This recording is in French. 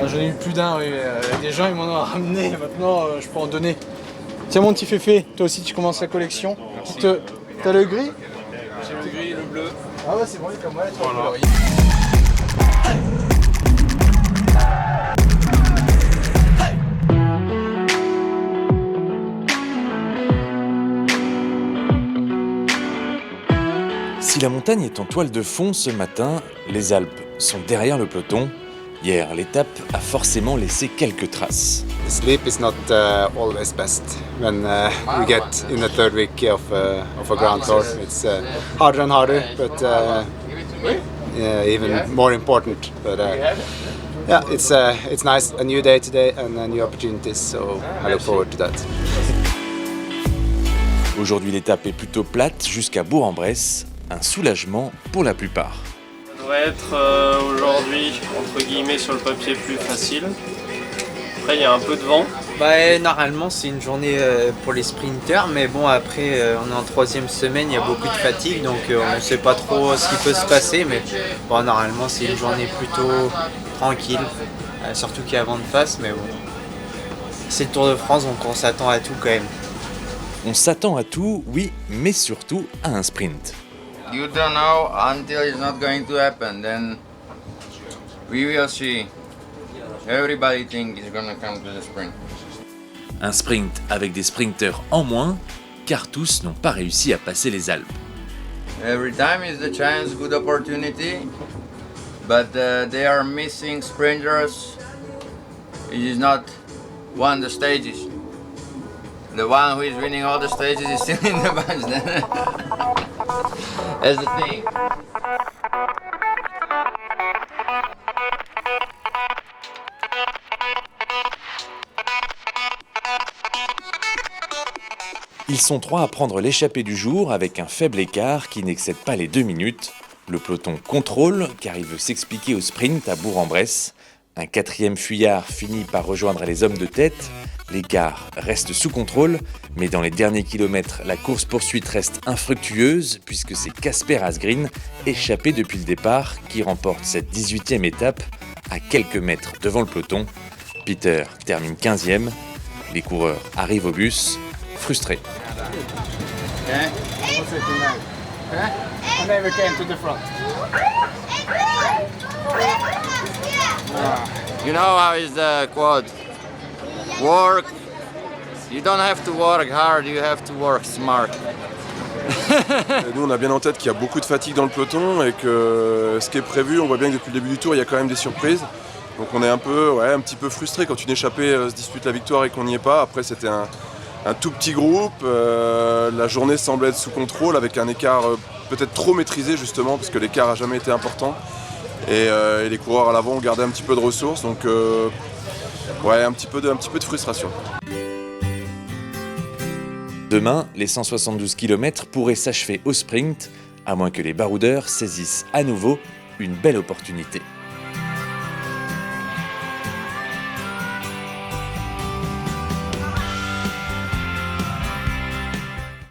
J'en ai eu plus d'un, oui. Des gens ils m'en ont ramené, maintenant je peux en donner. Tiens mon petit Féfé, toi aussi tu commences la collection. T'as le gris? J'ai le gris et le bleu. Ah ouais c'est bon, comme moi, tu vois, Voilà. Si la montagne est en toile de fond ce matin, les Alpes sont derrière le peloton. Hier, l'étape a forcément laissé quelques traces. The sleep is not always best when we get in the third week of a Grand Tour. It's harder and harder, but even more important. But yeah, it's nice. A new day today and new opportunities. So I look forward to that. Aujourd'hui, l'étape est plutôt plate jusqu'à Bourg-en-Bresse. Un soulagement pour la plupart. Ça devrait être aujourd'hui, entre guillemets, sur le papier plus facile. Après, il y a un peu de vent. Normalement, c'est une journée pour les sprinters, mais bon, après, on est en troisième semaine, il y a beaucoup de fatigue, donc on ne sait pas trop ce qui peut se passer, mais bon, normalement, c'est une journée plutôt tranquille, surtout qu'il y a vent de face, mais bon, c'est le Tour de France, donc on s'attend à tout quand même. On s'attend à tout, oui, mais surtout à un sprint. You don't know until it's not going to happen, then we will see. Everybody thinks it's gonna come to the sprint. Un sprint avec des sprinteurs en moins, car tous n'ont pas réussi à passer les Alpes. Every time is the chance, good opportunity, but they are missing sprinters. It is not won the stages. The one who is winning all the stages is still in the bunch then. That's the thing. Ils sont trois à prendre l'échappée du jour avec un faible écart qui n'excède pas les 2 minutes. Le peloton contrôle car il veut s'expliquer au sprint à Bourg-en-Bresse. Un quatrième fuyard finit par rejoindre les hommes de tête. L'écart reste sous contrôle, mais dans les derniers kilomètres, la course-poursuite reste infructueuse puisque c'est Casper Asgreen, échappé depuis le départ, qui remporte cette 18e étape à quelques mètres devant le peloton. Peter termine 15e. Les coureurs arrivent au bus, frustrés. You know how is the quote? Work. You don't have to work hard, you have to work smart. Nous, on a bien en tête qu'il y a beaucoup de fatigue dans le peloton et que ce qui est prévu, on voit bien que depuis le début du tour, il y a quand même des surprises. Donc on est un petit peu frustré quand une échappée se dispute la victoire et qu'on n'y est pas. Après, c'était un tout petit groupe. La journée semble être sous contrôle avec un écart peut-être trop maîtrisé justement parce que l'écart n'a jamais été important. Et les coureurs à l'avant ont gardé un petit peu de ressources. Donc un petit peu de frustration. Demain, les 172 km pourraient s'achever au sprint, à moins que les baroudeurs saisissent à nouveau une belle opportunité.